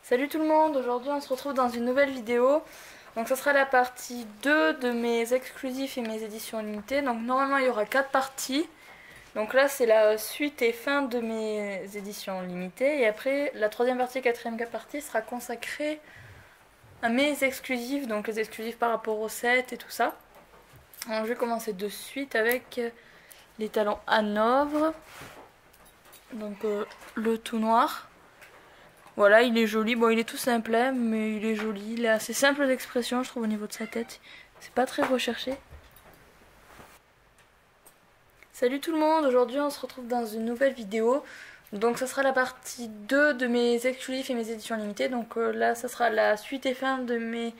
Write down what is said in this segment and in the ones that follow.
Salut tout le monde, aujourd'hui on se retrouve dans une nouvelle vidéo. Donc ça sera la partie 2 de mes exclusifs et mes éditions limitées. Donc normalement il y aura 4 parties. Donc là c'est la suite et fin de mes éditions limitées. Et après la troisième partie et quatrième partie sera consacrée à mes exclusifs. Donc les exclusifs par rapport au set et tout ça. Donc je vais commencer de suite avec les talons Hanovre. Donc le tout noir. Voilà, il est joli. Bon, il est tout simple, hein, mais il est joli. Il est assez simple d'expression, je trouve, au niveau de sa tête. C'est pas très recherché. Salut tout le monde, aujourd'hui on se retrouve dans une nouvelle vidéo. Donc ça sera la partie 2 de mes exclusifs et mes éditions limitées. Donc là, ça sera la suite et fin de mes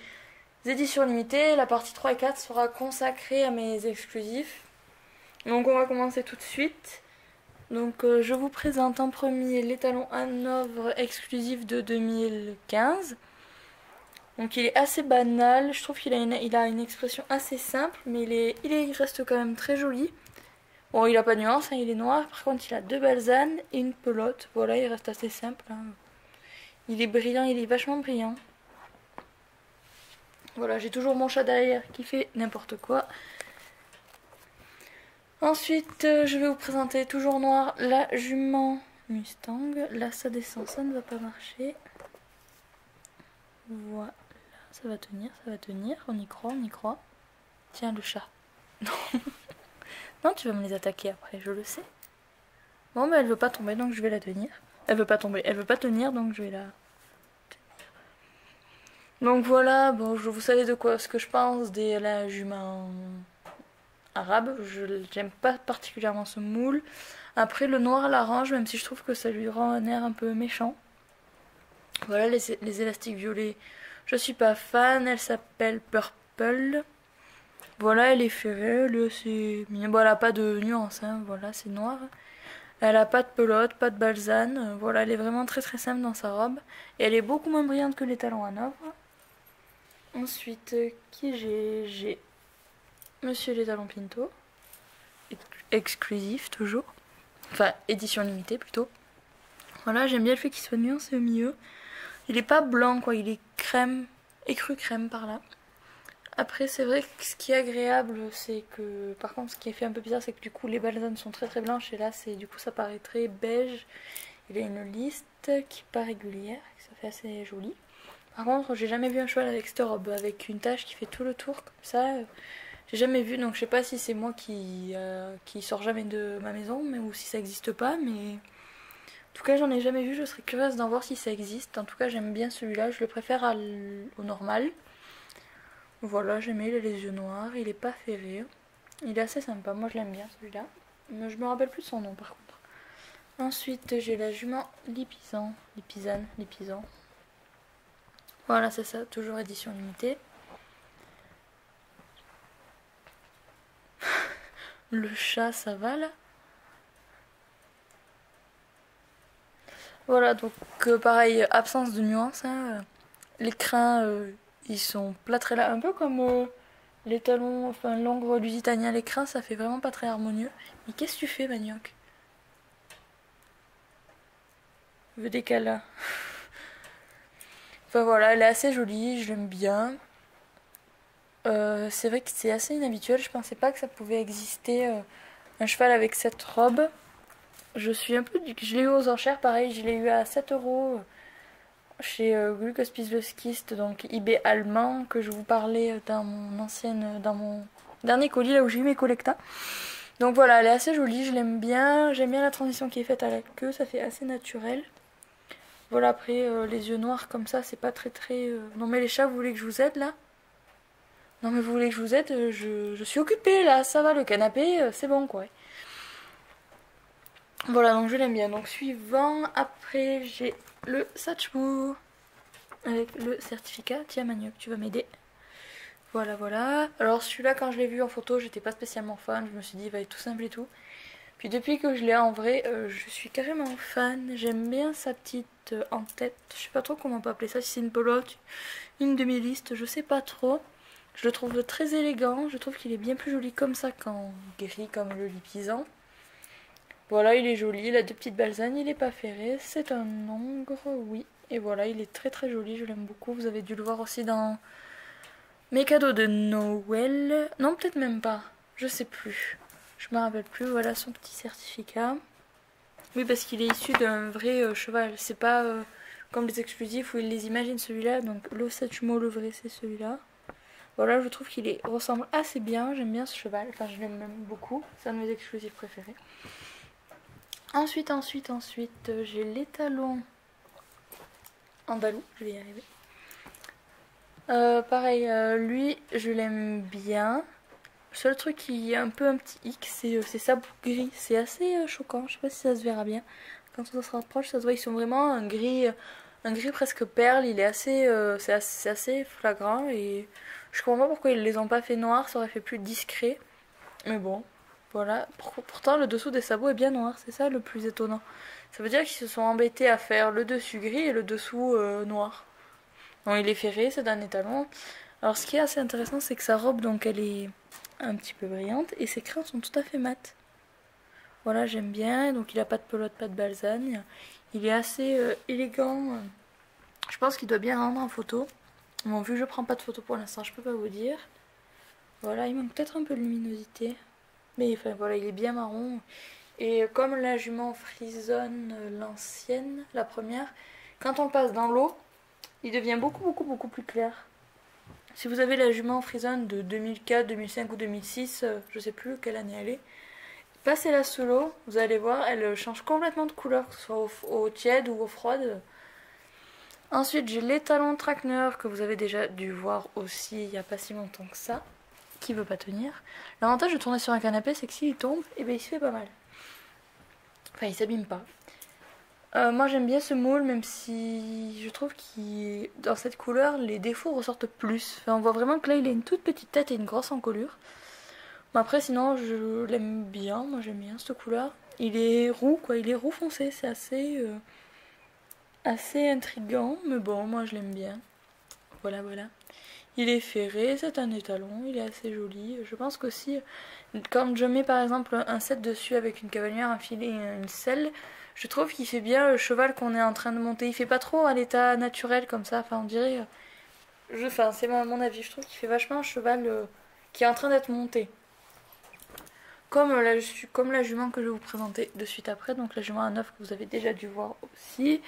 éditions limitées. La partie 3 et 4 sera consacrée à mes exclusifs. Donc on va commencer tout de suite. Donc je vous présente en premier les talons Hanovre exclusifs de 2015. Donc il est assez banal, je trouve qu'il a une expression assez simple, mais il reste quand même très joli. Bon, il a pas de nuance, hein, il est noir, par contre il a deux balsanes et une pelote. Voilà, il reste assez simple, hein. Il est brillant, il est vachement brillant. Voilà, j'ai toujours mon chat derrière qui fait n'importe quoi. Ensuite, je vais vous présenter toujours noir la jument Mustang. Là, ça descend, ça ne va pas marcher. Voilà, ça va tenir. On y croit, on y croit. Tiens, le chat. Non, non, tu vas me les attaquer après, je le sais. Bon, mais elle veut pas tomber, donc je vais la tenir. Elle veut pas tomber, elle veut pas tenir, donc je vais la... Donc voilà, bon, vous savez de quoi ce que je pense de la jument arabe. J'aime pas particulièrement ce moule. Après le noir l'arrange, même si je trouve que ça lui rend un air un peu méchant. Voilà les élastiques violets, je suis pas fan. Elle s'appelle Purple. Voilà, elle est ferrée, elle est assez mignonne. Bon, elle a pas de nuance, hein. Voilà, c'est noir. Elle a pas de pelote, pas de balsane. Voilà, elle est vraiment très très simple dans sa robe. Et elle est beaucoup moins brillante que les talons Hanovre. Ensuite, qui j'ai Monsieur les talons Pinto. Exclusif toujours. Enfin, édition limitée plutôt. Voilà, j'aime bien le fait qu'il soit nuancé au milieu. Il est pas blanc quoi, il est crème, écru crème par là. Après, c'est vrai que ce qui est agréable, c'est que... Par contre, ce qui est fait un peu bizarre, c'est que du coup, les balsanes sont très très blanches. Et là, du coup, ça paraît très beige. Il y a une liste qui n'est pas régulière. Ça fait assez joli. Par contre, j'ai jamais vu un cheval avec cette robe, avec une tache qui fait tout le tour comme ça. J'ai jamais vu, donc je sais pas si c'est moi qui sort jamais de ma maison, mais ou si ça existe pas, mais en tout cas j'en ai jamais vu. Je serais curieuse d'en voir si ça existe. En tout cas, j'aime bien celui-là, je le préfère au normal. Voilà, j'aime, il a les yeux noirs, il est pas ferré, il est assez sympa. Moi je l'aime bien celui-là, mais je me rappelle plus de son nom par contre. Ensuite, j'ai la jument Lipisan. Voilà, c'est ça, toujours édition limitée. Le chat, ça va là. Voilà, donc pareil, absence de nuance, hein. Les crins, ils sont plâtrés là, un peu comme les talons, enfin l'ongre lusitanien. Les crins, ça fait vraiment pas très harmonieux. Mais qu'est-ce que tu fais, Manioc? Je veux des câlins. Enfin voilà, elle est assez jolie, je l'aime bien. C'est vrai que c'est assez inhabituel, je pensais pas que ça pouvait exister un cheval avec cette robe. Je suis un peu... Je l'ai eu aux enchères, pareil, je l'ai eu à 7 € chez Glückhospice donc eBay allemand, que je vous parlais dans mon dernier colis, là où j'ai eu mes collectas. Donc voilà, elle est assez jolie, je l'aime bien. J'aime bien la transition qui est faite à la queue, ça fait assez naturel. Voilà, après, les yeux noirs comme ça, c'est pas très très... Non mais les chats, vous voulez que je vous aide là? Non mais vous voulez que je vous aide? Je suis occupée là, ça va, le canapé, c'est bon quoi. Voilà, donc je l'aime bien. Donc suivant, après j'ai le Satchmo avec le certificat. Tiens Manioc, tu vas m'aider. Voilà, voilà. Alors celui-là, quand je l'ai vu en photo, j'étais pas spécialement fan. Je me suis dit, il va être tout simple et tout. Puis depuis que je l'ai en vrai, je suis carrément fan. J'aime bien sa petite en-tête. Je sais pas trop comment on peut appeler ça. Si c'est une pelote, une demi-liste, je sais pas trop. Je le trouve très élégant. Je trouve qu'il est bien plus joli comme ça qu'en gris, comme le Lipisan. Voilà, il est joli, il a deux petites balsanes, il est pas ferré, c'est un hongre, oui. Et voilà, il est très très joli, je l'aime beaucoup. Vous avez dû le voir aussi dans mes cadeaux de Noël. Non, peut-être même pas, je sais plus. Je me rappelle plus, voilà son petit certificat. Oui, parce qu'il est issu d'un vrai cheval, c'est pas comme les exclusifs où ils les imaginent celui-là. Donc le Satumo, le vrai, c'est celui-là. Voilà, je trouve qu'il ressemble assez bien, j'aime bien ce cheval, enfin je l'aime même beaucoup, c'est un de mes exclusifs préférés. Ensuite, j'ai l'étalon andalou, je vais y arriver. Pareil, lui, je l'aime bien. Le seul truc qui est un peu un petit hic, c'est sa boucle gris. C'est assez choquant, je sais pas si ça se verra bien. Quand on se rapproche, ça se voit, ils sont vraiment un gris presque perle. Il est c'est assez flagrant et je comprends pas pourquoi ils les ont pas fait noirs, ça aurait fait plus discret. Mais bon, voilà. Pourtant, le dessous des sabots est bien noir, c'est ça le plus étonnant. Ça veut dire qu'ils se sont embêtés à faire le dessus gris et le dessous noir. Bon, il est ferré, c'est d'un étalon. Alors, ce qui est assez intéressant, c'est que sa robe, donc, elle est un petit peu brillante et ses crins sont tout à fait mat. Voilà, j'aime bien. Donc, il a pas de pelote, pas de balsagne. Il est assez élégant. Je pense qu'il doit bien rendre en photo. Bon, vu que je prends pas de photo pour l'instant, je peux pas vous dire. Voilà, il manque peut-être un peu de luminosité. Mais enfin, voilà, il est bien marron. Et comme la jument frisonne l'ancienne, la première, quand on le passe dans l'eau, il devient beaucoup plus clair. Si vous avez la jument frisonne de 2004, 2005 ou 2006, je sais plus quelle année elle est, passez-la sous l'eau, vous allez voir, elle change complètement de couleur, que ce soit au tiède ou au froide. Ensuite, j'ai l'étalon Trackner que vous avez déjà dû voir aussi il n'y a pas si longtemps que ça, qui veut pas tenir. L'avantage de tourner sur un canapé, c'est que s'il tombe, eh ben, il se fait pas mal. Enfin, il s'abîme pas. Moi j'aime bien ce moule, même si je trouve que dans cette couleur, les défauts ressortent plus. Enfin, on voit vraiment que là, il a une toute petite tête et une grosse encolure. Mais après, sinon, je l'aime bien. Moi j'aime bien cette couleur. Il est roux, quoi. Il est roux foncé. C'est assez intriguant. Mais bon, moi je l'aime bien. Voilà, voilà. Il est ferré, c'est un étalon. Il est assez joli. Je pense qu'aussi, quand je mets par exemple un set dessus avec une cavalière, un filet et une selle, je trouve qu'il fait bien le cheval qu'on est en train de monter. Il fait pas trop à l'état naturel comme ça. Enfin, on dirait. Enfin, c'est mon avis. Je trouve qu'il fait vachement un cheval qui est en train d'être monté. Comme la jument que je vais vous présenter de suite après. Donc la jument à 9 que vous avez déjà dû voir aussi.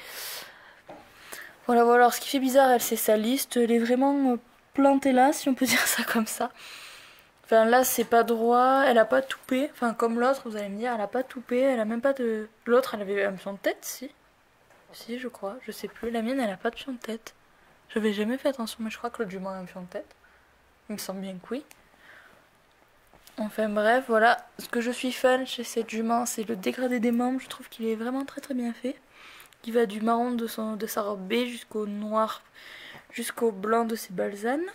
Voilà, voilà. Alors ce qui fait bizarre, elle, c'est sa liste. Elle est vraiment plantée là, si on peut dire ça comme ça. Enfin là c'est pas droit, elle a pas toupé, enfin comme l'autre vous allez me dire, elle a pas toupé, elle a même pas de... L'autre elle avait un pion de tête, si. Si je crois, je sais plus, la mienne elle a pas de pion de tête. J'avais jamais fait attention mais je crois que le jument a un pion de tête. Il me semble bien que oui. Enfin bref, voilà, ce que je suis fan chez cette jument c'est le dégradé des membres, je trouve qu'il est vraiment très bien fait. Il va du marron de sa robe B jusqu'au noir, jusqu'au blanc de ses balsanes.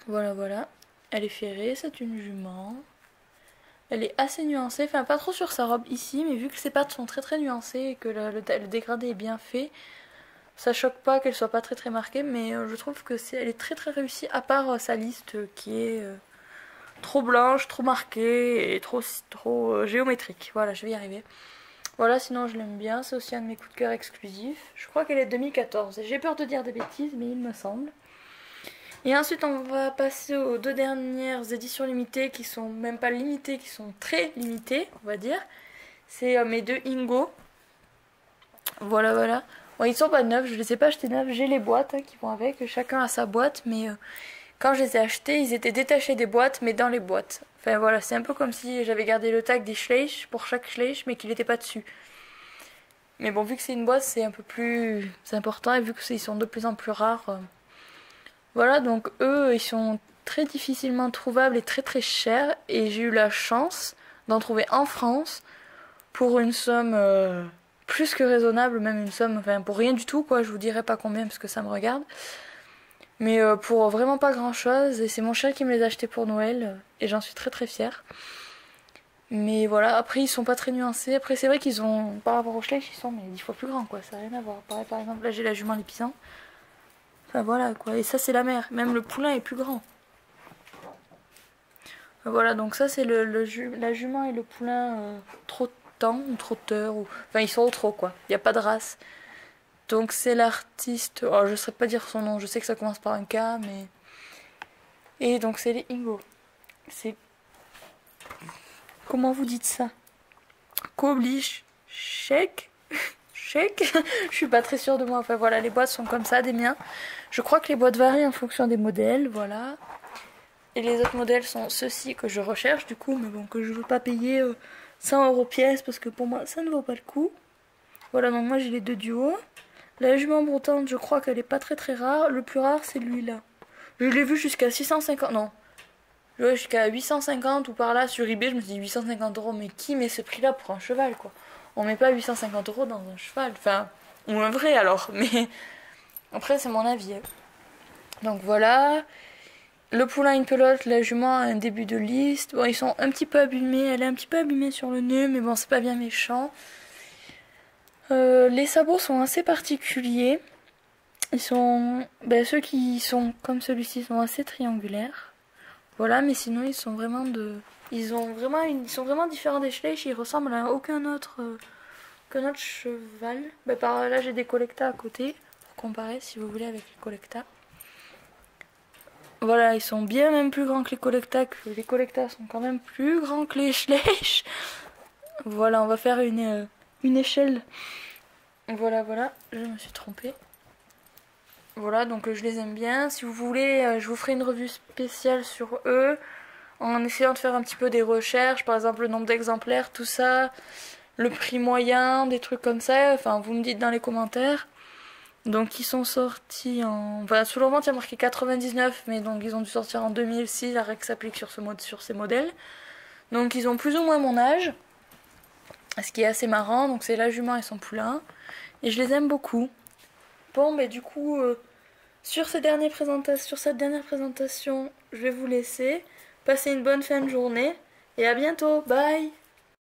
Voilà, voilà. Elle est ferrée, c'est une jument. Elle est assez nuancée, enfin pas trop sur sa robe ici, mais vu que ses pattes sont très nuancées et que le dégradé est bien fait, ça choque pas qu'elle soit pas très marquée, mais je trouve que elle est très réussie, à part sa liste qui est trop blanche, trop marquée et trop géométrique. Voilà, je vais y arriver. Voilà, sinon je l'aime bien, c'est aussi un de mes coups de cœur exclusifs. Je crois qu'elle est de 2014, j'ai peur de dire des bêtises, mais il me semble. Et ensuite on va passer aux deux dernières éditions limitées qui sont même pas limitées, qui sont très limitées, on va dire. C'est mes deux Ingo. Voilà, voilà. Bon, ils sont pas neufs, je les ai pas achetés neufs, j'ai les boîtes qui vont avec, chacun a sa boîte, mais quand je les ai achetés, ils étaient détachés des boîtes, mais dans les boîtes. Enfin voilà, c'est un peu comme si j'avais gardé le tag des Schleich pour chaque Schleich, mais qu'il n'était pas dessus. Mais bon, vu que c'est une boîte, c'est un peu plus important, et vu qu'ils sont de plus en plus rares... Voilà, donc eux, ils sont très difficilement trouvables et très chers. Et j'ai eu la chance d'en trouver en France pour une somme plus que raisonnable, même une somme, enfin pour rien du tout, quoi. Je vous dirai pas combien parce que ça me regarde. Mais pour vraiment pas grand chose. Et c'est mon chéri qui me les a achetés pour Noël. Et j'en suis très fière. Mais voilà, après ils sont pas très nuancés. Après c'est vrai qu'ils ont, par rapport au Schleich, ils sont mais 10 fois plus grands, quoi. Ça n'a rien à voir. Pareil, par exemple, là j'ai la jument Lépizan. Enfin voilà quoi, et ça c'est la mère, même le poulain est plus grand. Voilà, donc ça c'est la jument et le poulain trottants ou trotteurs, ou... enfin ils sont au trot quoi, il n'y a pas de race. Donc c'est l'artiste, oh, je ne saurais pas dire son nom, je sais que ça commence par un K, mais... Et donc c'est les Ingo. C'est... Comment vous dites ça? Koblich Shake. Shake. Je suis pas très sûre de moi. Enfin voilà, les boîtes sont comme ça, des miens. Je crois que les boîtes varient en fonction des modèles, voilà. Et les autres modèles sont ceux-ci que je recherche du coup, mais bon, que je veux pas payer 100 € pièce parce que pour moi ça ne vaut pas le coup. Voilà, donc moi j'ai les deux duos. La jument broutante, je crois qu'elle est pas très très rare. Le plus rare c'est lui-là. Je l'ai vu jusqu'à 650, non. Ouais, jusqu'à 850 ou par là sur eBay, je me suis dit 850 €, mais qui met ce prix-là pour un cheval quoi? On met pas 850 € dans un cheval, enfin, ou un vrai alors, mais après c'est mon avis. Donc voilà. Le poulain, une pelote, la jument, un début de liste. Bon, ils sont un petit peu abîmés, elle est un petit peu abîmée sur le nez, mais bon, c'est pas bien méchant. Les sabots sont assez particuliers. Ils sont, ceux qui sont comme celui-ci sont assez triangulaires. Voilà, mais sinon ils sont vraiment ils sont vraiment différents des Schleich. Ils ressemblent à aucun autre cheval. Par là j'ai des collectas à côté pour comparer si vous voulez avec les collectas. Voilà, ils sont bien même plus grands que les collectas. Les collectas sont quand même plus grands que les Schleich. Voilà, on va faire une échelle. Voilà, je me suis trompée. Voilà, donc je les aime bien. Si vous voulez, je vous ferai une revue spéciale sur eux, en essayant de faire un petit peu des recherches, par exemple le nombre d'exemplaires, tout ça, le prix moyen, des trucs comme ça. Enfin, vous me dites dans les commentaires. Donc ils sont sortis en... Voilà, sous leur vente il y a marqué 99, mais donc ils ont dû sortir en 2006, la règle s'applique sur ces modèles. Donc ils ont plus ou moins mon âge, ce qui est assez marrant. Donc c'est la jument et son poulain. Et je les aime beaucoup. Bon, du coup, sur cette dernière présentation, je vais vous laisser. Passez une bonne fin de journée et à bientôt. Bye!